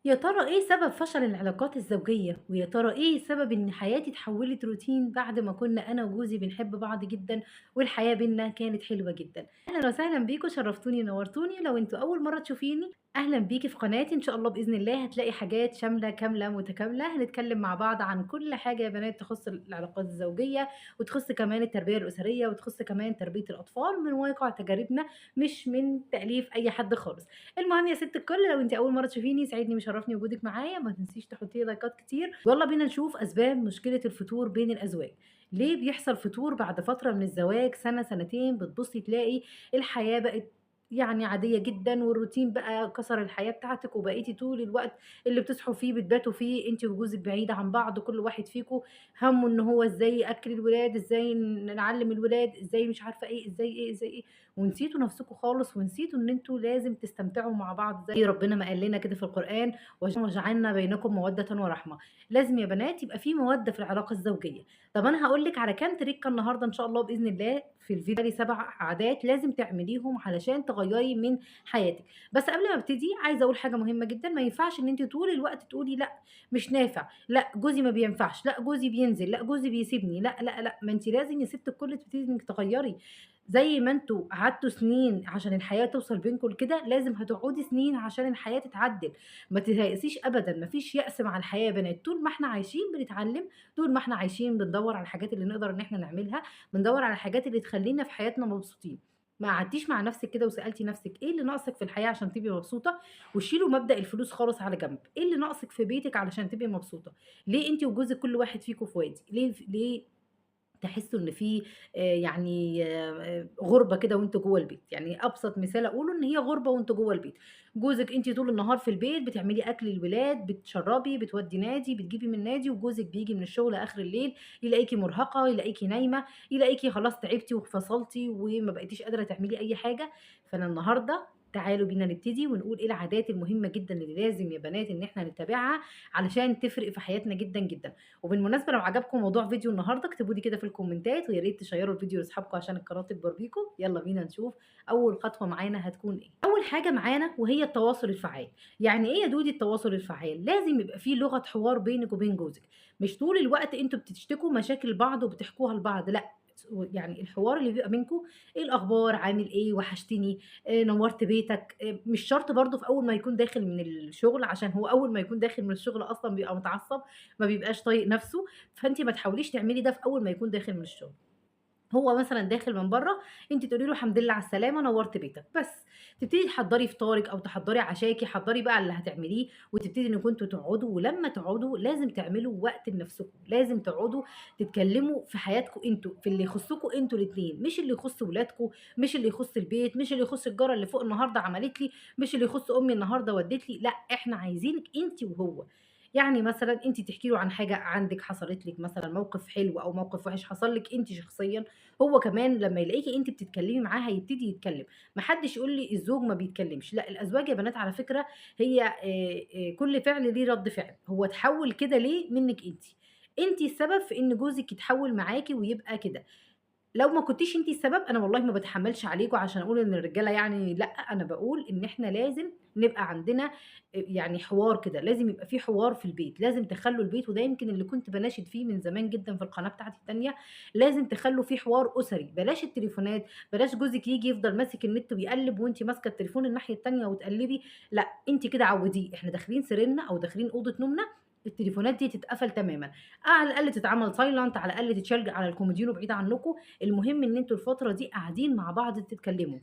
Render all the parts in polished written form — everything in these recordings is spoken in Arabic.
يا ترى إيه سبب فشل العلاقات الزوجية؟ ويا ترى إيه سبب إن حياتي اتحولت روتين بعد ما كنا أنا وجوزي بنحب بعض جدًا والحياة بيننا كانت حلوة جدًا؟ أهلًا وسهلًا بيكم، شرفتوني ونورتوني. لو أنتم أول مرة تشوفيني أهلًا بيكِ في قناتي، إن شاء الله بإذن الله هتلاقي حاجات شاملة كاملة متكاملة، هنتكلم مع بعض عن كل حاجة يا بنات تخص العلاقات الزوجية، وتخص كمان التربية الأسرية، وتخص كمان تربية الأطفال من واقع تجاربنا، مش من تأليف أي حد خالص. المهم يا ست الكل، لو أنتِ أول مرة تشوفيني يسعدني ويشرفني وجودِك معايا، ما تنسيش تحطي لي لايكات كتير، ويالّا بينا نشوف أسباب مشكلة الفتور بين الأزواج. ليه بيحصل فتور بعد فترة من الزواج سنة، سنتين، بتبُصي تلاقي الحياة بقت يعني عادية جدًا، والروتين بقى كسر الحياة بتاعتِك، وبقيتِ طول الوقت اللي بتصحوا فيه بتباتوا فيه أنتِ وجوزِك بعيد عن بعض، كل واحد فيكم هَمُّه إن هو إزاي يأكّل الولاد، إزاي نعلّم الولاد، إزاي مش عارفة إيه، إزاي إيه، إزاي إيه. ونسيتوا نفسكم خالص، ونسيتوا إن أنتم لازم تستمتعوا مع بعض زي ربنا ما قال لنا كده في القرآن، وجعلنا بينكم مودة ورحمة. لازم يا بنات يبقى في مودة في العلاقة الزوجية. طب أنا هاقول لِك على كام تريكة النهارده إن شاء الله بإذن الله في الفيديو ده، 7 عادات لازم تعمليهم علشان تغيّري من حياتِك. بس قبل ما ابتدي عايزة أقول حاجة مهمة جدًا، ما ينفعش إن أنتِ طول الوقت تقولي لأ مش نافع، لأ جوزي ما بينفعش، لأ جوزي بينزل، لأ جوزي بيسيبني، لأ، لأ، لأ، ما أنتِ لازم يا ست الكل تبتدي إنِّك تغيّري. زي ما أنتم قعدتوا سنين عشان الحياة توصل بينكم لكده، لازم هتقعدي سنين عشان الحياة تتعدل. ما تيأسيش أبدًا، ما فيش يأس مع الحياة يا بنات، طول ما إحنا عايشين بنتعلم، طول ما إحنا عايشين بندوّر على الحاجات اللي نقدر إن إحنا نعملها، بندوّر على الحاجات اللي تخلّينا في حياتنا مبسوطين. ما قعدتيش مع نفسِك كده وسألتِ نفسِك إيه اللي ناقصِك في الحياة عشان تبقي مبسوطة، وشيلوا مبدأ الفلوس خالص على جنب. إيه اللي ناقصِك في بيتِك علشان تبقي مبسوطة؟ ليه أنتِ وجوزِك كل واحد فيكم في وادي؟ ليه تحسّوا إن في يعني غُربة كده وأنتم جوّه البيت. يعني أبسط مثال أقوله إن هي غُربة وأنتم جوّه البيت. جوزِك أنتِ طول النهار في البيت بتعملي أكل الولاد، بتشرّبي، بتودّي نادي، بتجيبي من النادي، وجوزِك بييجي من الشغل آخر الليل يلاقيكِ مرهقة، يلاقيكِ نايمة، يلاقيكِ خلاص تعبتِ وفصلتِ وما بقيتيش قادرة تعملي أي حاجة. فأنا النهارده تعالوا بينا نبتدي ونقول إيه العادات المهمة جدًا اللي لازم يا بنات إن إحنا نتّبعها علشان تفرق في حياتنا جدًا، جدًا. وبالمناسبة لو عجبكم موضوع فيديو النهارده اكتبوا لي كده في الكومنتات، ويا ريت تشيّروا الفيديو لاصحابكم عشان القناة تكبر بيكم. يالّا بينا نشوف أول خطوة معانا هتكون إيه. أول حاجة معانا وهي التواصل الفعّال. يعني إيه يا دودي التواصل الفعّال؟ لازم يبقى في لغة حوار بينِك وبين جوزِك، مش طول الوقت أنتم بتشتكوا مشاكل بعض وبتحكوها لبعض، لأ. يعني الحوار اللي بيبقى بينكم، إيه الأخبار، عامل إيه، وحشتني، نوّرت بيتك. مش شرط برضه في أول ما يكون داخل من الشغل، عشان هو أول ما يكون داخل من الشغل أصلًا بيبقى متعصب، ما بيبقاش طايق نَفْسه. فأنتِ ما تحاوليش تعملي ده في أول ما يكون داخل من الشغل. هو مثلًا داخل من برّه، أنتِ تقولي له الحمد لله على السلامة، نوّرت بيتك، بس. تبتدي تحضّري فطارِك أو تحضّري عشاكِ، حضّري بقى اللي هتعمليه، وتبتدي إنكم أنتم تقعدوا. ولمّا تقعدوا لازم تعملوا وقت لنفسكم، لازم تقعدوا تتكلموا في حياتكم أنتم، في اللي يخصكم أنتم الاتنين، مش اللي يخص ولادكم، مش اللي يخص البيت، مش اللي يخص الجارة اللي فوق النهارده عملت لي، مش اللي يخص أمي النهارده ودِّت لي، لأ، إحنا عايزينِك أنتِ وهو. يعني مثلًا أنتِ تحكي له عن حاجة عندِك حصلت لِك، مثلًا موقف حلو أو موقف وِحِش حصل لِك أنتِ شخصيًا. هو كمان لمّا يلاقيكِ أنتِ بتتكلمي معاه هيبتدي يتكلم. ما حدش يقول لي الزوج ما بيتكلمش، لأ، الأزواج يا بنات على فكرة هي كل فعل ليه رَد فعل. هو اتحوّل كده ليه؟ منِّك أنتِ. أنتِ السبب في إن جوزِك يتحوّل معاكِ ويبقى كده. لو ما كنتيش أنتِ السبب، أنا والله ما باتحمّلش عليكم عشان أقول إن الرجالة يعني لأ. أنا باقول إن إحنا لازم نبقى عندنا يعني حوار كده، لازم يبقى في حوار في البيت، لازم تخلّوا البيت، وده يمكن اللي كنت باناشد فيه من زمان جدًا في القناة بتاعتي التانية. لازم تخلّوا في حوار أسري، بلاش التليفونات، بلاش جوزِك ييجي يفضل ماسك النت ويقلِّب وأنتِ ماسكة التليفون الناحية التانية وتقلِّبي. لأ، أنتِ كده عوّديه، إحنا داخلين سريرنا أو داخلين أوضة نومنا، التليفونات دي تتقفل تمامًا، على الأقل تتعمل silent، على الأقل تتشال على الكومودينو بعيد عنكم. المهم إن أنتم الفترة دي قاعدين مع بعض تتكلموا.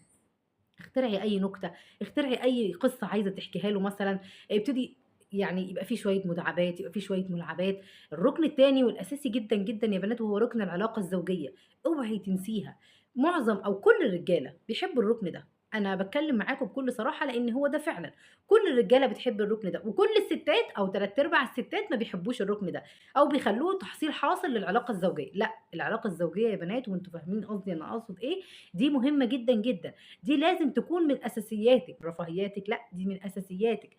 اخترعي أي نكتة، اخترعي أي قصة عايزة تحكيها له مثلًا، ابتدي يعني يبقى في شوية مداعبات، يبقى في شوية ملاعبات. الركن التاني والأساسي جدًا، جدًا يا بنات وهو ركن العلاقة الزوجية، اوعي تنسيها. معظم أو كل الرجالة بيحبوا الركن ده. أنا باتكلم معاكم بكل صراحة لإن هو ده فعلًا. كل الرجالة بتحب الركن ده، وكل الستات أو 3/4 الستات ما بيحبوش الركن ده، أو بيخلّوه تحصيل حاصل للعلاقة الزوجية. لأ، العلاقة الزوجية يا بنات وأنتم فاهمين قصدي أنا أقصد إيه، دي مهمة جدًا، جدًا. دي لازم تكون من أساسياتِك، رفاهياتِك لأ، دي من أساسياتِك.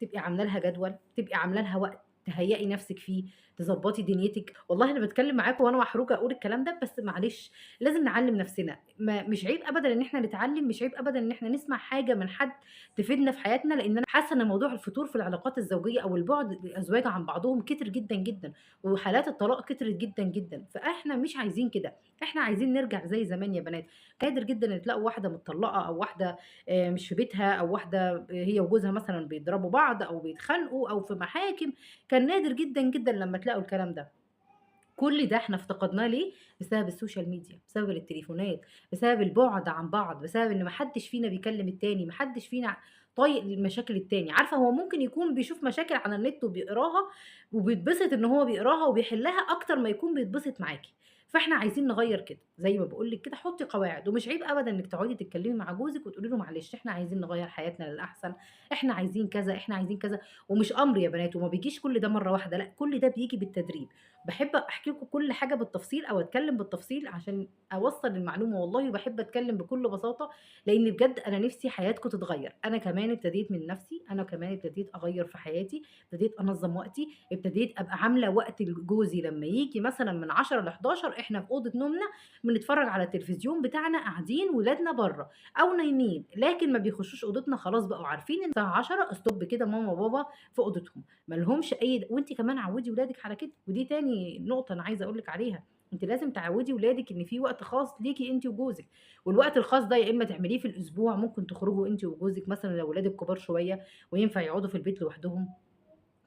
تبقي عاملة لها جدول، تبقي عاملة لها وقت تهيئي نفسِك فيه، تضبّطي دنيتِك. والله أنا باتكلّم معاكم وأنا محرجة أقول الكلام ده، بس معلش لازم نعلّم نفسنا، مش عيب أبدًا إن إحنا نتعلّم، مش عيب أبدًا إن إحنا نسمع حاجة من حد تفيدنا في حياتنا، لإن أنا حاسة إن موضوع الفتور في العلاقات الزوجية أو البُعد الأزواج عن بعضهم كتر جدًا، جدًا، وحالات الطلاق كترت جدًا، جدًا، فإحنا مش عايزين كده، إحنا عايزين نرجع زي زمان يا بنات. نادر جدًا إن تلاقوا واحدة متطلقة أو واحدة مش في بيتها، أو واحدة هي وجوزها مثلًا بيضربوا بعض أو بيتخانقوا أو في محاكم، كان نادر جدًا، جدًا لمّا تلاقوا الكلام ده. كل ده إحنا افتقدناه ليه؟ بسبب السوشيال ميديا، بسبب التليفونات، بسبب البُعد عن بعض، بسبب إن ما حدش فينا بيكلم التاني، ما حدش فينا طايق مشاكل التاني. عارفة هو ممكن يكون بيشوف مشاكل على النت وبيقراها وبيتبسط إن هو بيقراها وبيحلها أكتر ما يكون بيتبسط معاكِ. فإحنا عايزين نغيّر كده، زي ما باقول لِك كده حُطّي قواعد، ومش عيب أبدًا إنِّك تقعدي تتكلمي مع جوزِك وتقولي له معلش إحنا عايزين نغيّر حياتنا للأحسن، إحنا عايزين كذا، إحنا عايزين كذا، ومش أمر يا بنات، وما بيجيش كل ده مرّة واحدة، لأ كل ده بييجي بالتدريج. باحب أحكي لكم كل حاجة بالتفصيل أو أتكلم بالتفصيل عشان أوصّل المعلومة والله، وباحب أتكلم بكل بساطة، لإن بجد أنا نِفْسي حياتكم تتغيّر. أنا كمان ابتديت من نَفْسي، أنا كمان ابتديت أغيّر في حياتي، ابتديت أنظّم وقتي، ابتديت أبقى عاملة وقت لجوزي لمّا ييجي مثلًا من 10 ل11 إحنا في أوضة نومنا بنتفرّج على التلفزيون بتاعنا قاعدين، ولادنا برّه أو نايمين، لكن ما بيخشوش أوضتنا، خلاص بقوا عارفين إن الساعة 10 stop كده ماما وبابا في أوضتهم. ما لهمش أي وأنتِ كمان عوّدي ولادِك على كده، ودي تاني نقطة أنا عايزة أقول لِك عليها. أنتِ لازم تعوّدي ولادِك إن في وقت خاص ليكِ أنتِ وجوزِك، والوقت الخاص ده يا إمّا تعمليه في الأسبوع، ممكن تخرجوا أنتِ وجوزِك مثلًا لو ولادِك كبار شوية وينفع يقعدوا في البيت لوحدهم،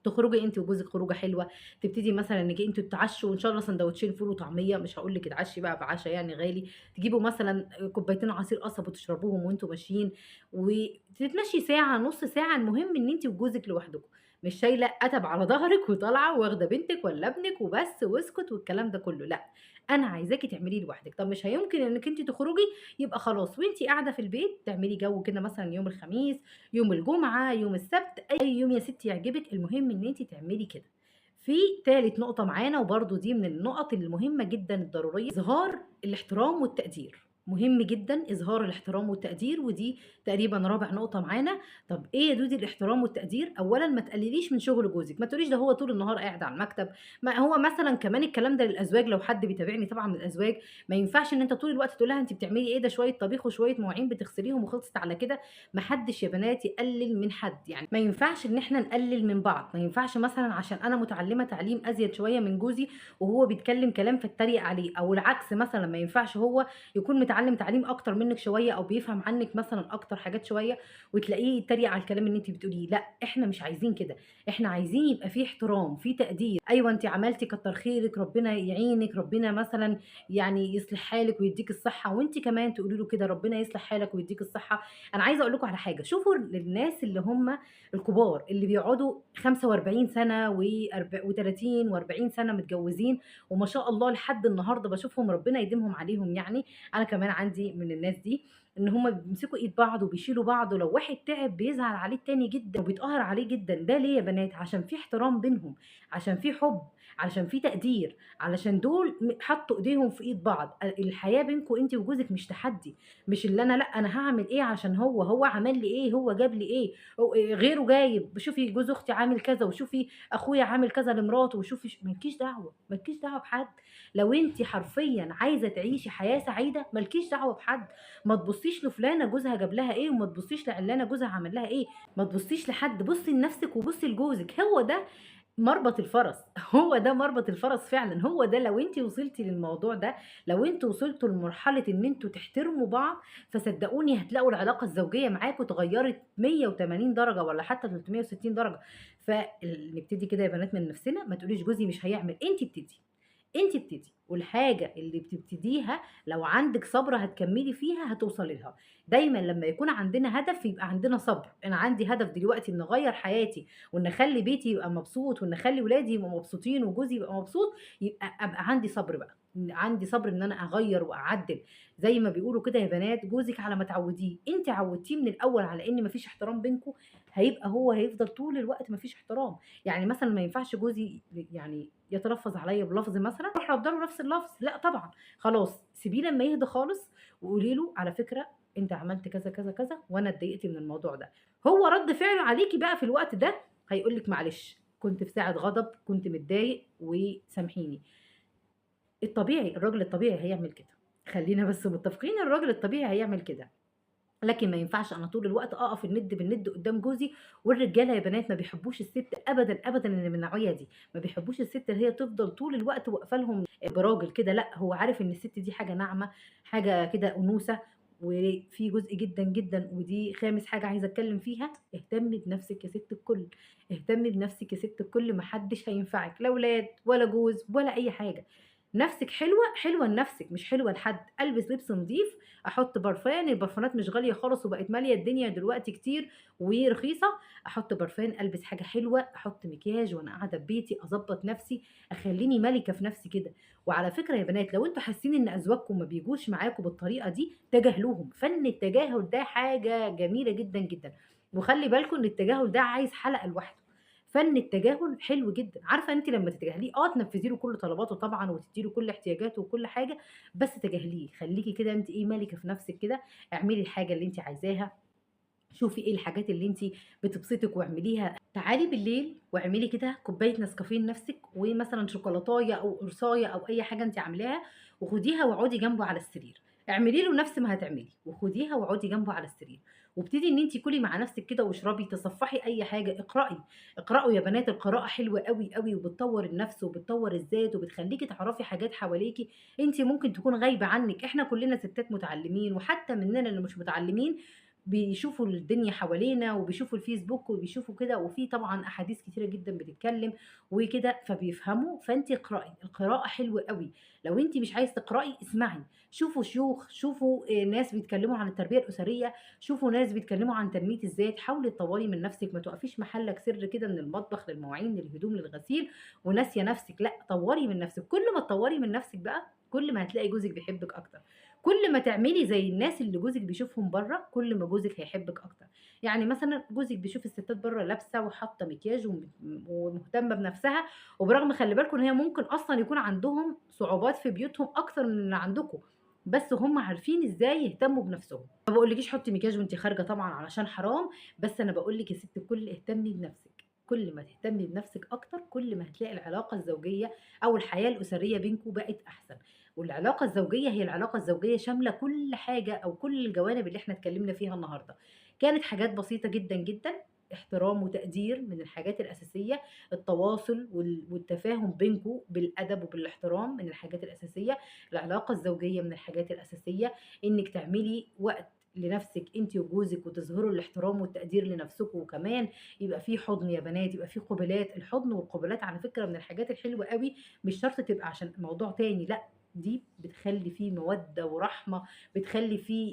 تخرجي أنتِ وجوزِك خروجة حلوة، تبتدي مثلًا إنِّك أنتم تتعشوا وإن شاء الله ساندوتشين فول وطعمية، مش هاقول لِك اتعشي بقى بعشا يعني غالي، تجيبوا مثلًا كوبايتين عصير قصب وتشربوهم وأنتم ماشيين، وتتمشي ساعة، نُص ساعة، المهم إن أنتِ وجوزِك لوحدكم، مش شايلة أتب على ضهرِك وطالعة واخدة بنتِك والّا ابنِك وبس واسكت والكلام ده كلّه، لأ، أنا عايزاكِ تعمليه لوحدِك. طب مش هيمكن إنِّك أنتِ تخرجي، يبقى خلاص وأنتِ قاعدة في البيت تعملي جو كده مثلًا يوم الخميس، يوم الجمعة، يوم السبت، أي يوم يا ستي يعجبِك، المهم إن أنتِ تعملي كده. في تالت نقطة معانا وبرضه دي من النقط المهمة جدًا الضرورية، إظهار الاحترام والتقدير، مهم جدًا إظهار الاحترام والتقدير، ودي تقريبًا رابع نقطة معانا. طب إيه يا دودي الاحترام والتقدير؟ أولًا ما تقلليش من شغل جوزِك، ما تقوليش ده هو طول النهار قاعد على المكتب، ما هو مثلًا كمان الكلام ده للأزواج لو حد بيتابعني طبعًا من الأزواج، ما ينفعش إن أنت طول الوقت تقول لها أنتِ بتعملي إيه، ده شوية طبيخ وشوية مواعين بتغسليهم وخلصت على كده. ما حدش يا بنات يقلل من حد، يعني ما ينفعش إن إحنا نقلل من بعض، ما ينفعش مثلًا عشان أنا متعلمة تعليم أزيد شوية من جوزي وهو بيتكلم كلام فاتريق عليه، أو العكس مثلًا ما ينفعش هو يكون متعلم تعليم أكتر منِك شوية أو بيفهم عنِك مثلًا أكتر حاجات شوية وتلاقيه يتريق على الكلام اللي أنتِ بتقوليه، لأ إحنا مش عايزين كده، إحنا عايزين يبقى في احترام، في تقدير. أيوه أنتِ عملتِ كتر خيرِك، ربنا يعينِك، ربنا مثلًا يعني يصلح حالِك ويديكِ الصحة، وأنتِ كمان تقولي له كده ربنا يصلح حالك ويديك الصحة. أنا عايزة أقول لكم على حاجة، شوفوا الناس اللي هم الكبار، اللي بيقعدوا 45 سنة و30 و40 سنة متجوزين وما شاء الله لحد النهارده باشوفهم ربنا يديمهم عليهم يعني. أنا كمان عندي من الناس دي، إن هم بيمسكوا إيد بعض وبيشيلوا بعض، ولو واحد تعب بيزعل عليه التاني جدًا وبيتقهر عليه جدًا. ده ليه يا بنات؟ عشان في احترام بينهم، عشان في حب، علشان في تقدير، علشان دول حطوا إيديهم في إيد بعض. الحياة بينكم أنتِ وجوزِك مش تحدي، مش اللي أنا لأ أنا هاعمل إيه عشان هو عمل لي إيه، هو جاب لي إيه، هو غيره جايب، شوفي جوز أختي عامل كذا، وشوفي أخويا عامل كذا لمراته، وشوفي ما لكيش دعوة، ما لكيش دعوة بحد. لو أنتِ حرفيًا عايزة تعيشي حياة سعيدة ما لكيش دعوة بحد، ما تبصيش لفلانة جوزها جاب لها إيه، وما تبصيش لعلانة جوزها عمل لها إيه، ما تبصيش لحد، بُصي لنفسِك وبُصي لجوزِك، هو ده مربط الفرس. هو ده مربط الفرس فعلًا، هو ده لو أنتِ وصلتِ للموضوع ده، لو أنتم وصلتوا لمرحلة إن أنتم تحترموا بعض، فصدقوني هتلاقوا العلاقة الزوجية معاكم اتغيّرت 180 درجة والّا حتى 360 درجة. نبتدي كده يا بنات من نفسنا، ما تقوليش جوزي مش هيعمل، أنتِ ابتدي، أنتِ ابتدي، والحاجة اللي بتبتديها لو عندِك صبر هتكمّلي فيها هتوصلي لها. دايمًا لمّا يكون عندنا هدف يبقى عندنا صبر، أنا عندي هدف دلوقتي إن أغيّر حياتي وإن أخلّي بيتي يبقى مبسوط وإن أخلّي ولادي يبقوا مبسوطين وجوزي يبقى مبسوط، يبقى أبقى عندي صبر بقى، عندي صبر إن أنا أغيّر وأعدّل. زي ما بيقولوا كده يا بنات، جوزِك على ما تعوّديه، أنتِ عوّدتيه من الأول على إن ما فيش احترام بينكم، هيبقى هو هيفضل طول الوقت ما فيش احترام. يعني مثلًا ما ينفعش جوزي يعني يتلفظ عليَّ بلفظ مثلًا أروح رادة له نفس اللفظ، لأ طبعًا، خلاص سيبيه لمّا يهدى خالص وقولي له على فكرة أنت عملت كذا، كذا، كذا وأنا اتضايقت من الموضوع ده. هو رد فعله عليكِ بقى في الوقت ده هيقول لِك معلش، كنت في ساعة غضب، كنت متضايق وسامحيني. الطبيعي الراجل الطبيعي هيعمل كده، خلّينا بس متفقين الراجل الطبيعي هيعمل كده. لكن ما ينفعش أنا طول الوقت أقف الند بالند قدّام جوزي، والرجالة يا بنات ما بيحبوش الست أبدًا، أبدًا اللي من النوعية دي، ما بيحبوش الست اللي هي تفضل طول الوقت واقفة لهم براجل كده، لأ هو عارف إن الست دي حاجة ناعمة، حاجة كده أنوثة. وفي جزء جدًا، جدًا ودي خامس حاجة عايزة أتكلم فيها، اهتمي بنفسِك يا ست الكل، اهتمي بنفسِك يا ست الكل، ما حدش هينفعِك، لا ولاد ولا جوز ولا أي حاجة. نفسِك حلوة، حلوة لنفسِك مش حلوة لحد، ألبس لبس نضيف، أحط برفان، البرفانات مش غالية خالص وبقت مالية الدنيا دلوقتي كتير ورخيصة، أحط برفان، ألبس حاجة حلوة، أحط مكياج وأنا قاعدة في بيتي، أضبّط نفسي، أخلّيني مَلِكة في نفسي كده. وعلى فكرة يا بنات لو أنتم حاسين إن أزواجكم ما بيجوش معاكم بالطريقة دي، تجاهلوهم، فن التجاهل ده حاجة جميلة جدًا، جدًا، وخلّي بالكم إن التجاهل ده عايز حلقة لوحده. فن التجاهل حلو جدًا، عارفة أنتِ لمّا تتجاهليه تنفّذي له كل طلباته طبعًا وتدّي له كل احتياجاته وكل حاجة، بس تجاهليه، خلّيكِ كده أنتِ مَلِكة في نفسِك كده، اعملي الحاجة اللي أنتِ عايزاها، شوفي إيه الحاجات اللي أنتِ بتبسطِك واعمليها. تعالي بالليل واعملي كده كوباية نسكافيه لنفسِك، ومثلًا شوكولاتاية أو قرصاية أو أي حاجة أنتِ عاملاها، وخديها واقعدي جنبه على السرير، اعملي له نفس ما هتعملي، وخديها واقعدي جنبه على السرير، وابتدي إن أنتِ كُلي مع نفسِك كده واشربي، تصفّحي أي حاجة، اقرأي، اقرأوا يا بنات القراءة حلوة أوي، أوي، وبتطوّر النفس وبتطوّر الذات وبتخلّيكِ تعرفي حاجات حواليكِ أنتِ ممكن تكون غايبة عنِّك، إحنا كلنا ستات متعلمين، وحتى مننا اللي مش متعلمين بيشوفوا الدنيا حوالينا وبيشوفوا الفيسبوك وبيشوفوا كده، وفي طبعًا أحاديث كتيرة جدًا بتتكلم وكده فبيفهموا، فأنتِ اقرأي، القراءة حلوة أوي، لو أنتِ مش عايزة تقرأي اسمعي، شوفوا شيوخ، شوفوا ناس بيتكلموا عن التربية الأسرية، شوفوا ناس بيتكلموا عن تنمية الذات، حاولي تطوري من نفسِك، ما توقفيش محلك سر كده من المطبخ للمواعين للهدوم للغسيل وناسية نفسِك، لأ طوّري من نفسِك، كل ما تطوّري من نفسِك بقى، كل ما هتلاقي جوزِك بيحبِك أكتر. كل ما تعملي زي الناس اللي جوزِك بيشوفهم برّه، كل ما جوزِك هيحبِّك أكتر. يعني مثلًا جوزِك بيشوف الستات برّه لابسة وحاطة مكياج ومهتمة بنفسها، وبرغم خلّي بالكم إن هي ممكن أصلًا يكون عندهم صعوبات في بيوتهم أكتر من اللي عندكم، بس هُم عارفين إزاي يهتموا بنفسهم. ما باقولكيش حطّي مكياج وأنتِ خارجة طبعًا علشان حرام، بس أنا باقول لِك يا ست الكل اهتمي بنفسِك، كل ما تهتمي بنفسِك أكتر، كل ما هتلاقي العلاقة الزوجية أو الحياة الأسرية بينكم بقت أحسن. والعلاقة الزوجية هي العلاقة الزوجية شاملة كل حاجة أو كل الجوانب اللي إحنا اتكلمنا فيها النهارده. كانت حاجات بسيطة جدًا، جدًا، احترام وتقدير من الحاجات الأساسية، التواصل والتفاهم بينكم بالأدب وبالاحترام من الحاجات الأساسية، العلاقة الزوجية من الحاجات الأساسية، إنِّك تعملي وقت لنفسِك أنتِ وجوزِك وتظهروا الاحترام والتقدير لنفسكم، وكمان يبقى في حُضن يا بنات، يبقى في قبلات، الحُضن والقبلات على فكرة من الحاجات الحلوة أوي، مش شرط تبقى عشان موضوع تاني لأ، دي بتخلّي في مودة ورحمة، بتخلّي في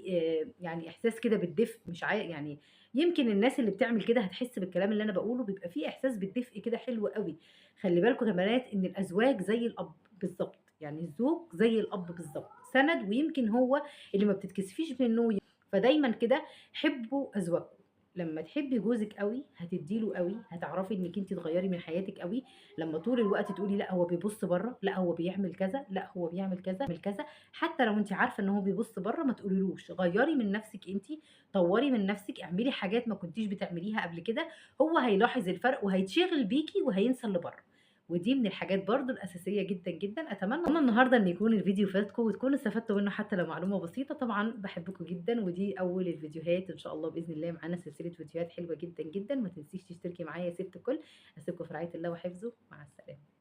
يعني إحساس كده بالدفء مش يعني يمكن الناس اللي بتعمل كده هتحس بالكلام اللي أنا باقوله، بيبقى في إحساس بالدفء كده حلو أوي. خلّي بالكم يا بنات إن الأزواج زي الأب بالضبط، يعني الزوج زي الأب بالضبط، سَنَد ويمكن هو اللي ما بتتكسفيش منّه فدايمًا كده حبّوا أزواجكم. لمّا تحبّي جوزِك أوي، هتدّي له أوي، هتعرفي إنِّك أنتِ تغيّري من حياتِك أوي، لمّا طول الوقت تقولي لأ هو بيبُص برّه، لأ هو بيعمل كذا، لأ هو بيعمل كذا، بيعمل كذا، حتى لو أنتِ عارفة إن هو بيبُص برّه ما تقوليلوش، غيّري من نَفْسِك أنتِ، طوّري من نَفْسِك، اعملي حاجات ما كنتيش بتعمليها قبل كده، هو هيلاحظ الفرق وهيتشغل بيكِ وهينسى اللي برّه. ودي من الحاجات برضه الأساسية جدًا، جدًا. أتمنى النهارده إن يكون الفيديو فادكم وتكونوا استفدتوا منه حتى لو معلومة بسيطة، طبعًا باحبكم جدًا ودي أول الفيديوهات إن شاء الله بإذن الله معانا سلسلة فيديوهات حلوة جدًا، جدًا، ما تنسيش تشتركي معايا يا ست الكل، أسيبكم في رعاية الله وحفظه، مع السلامة.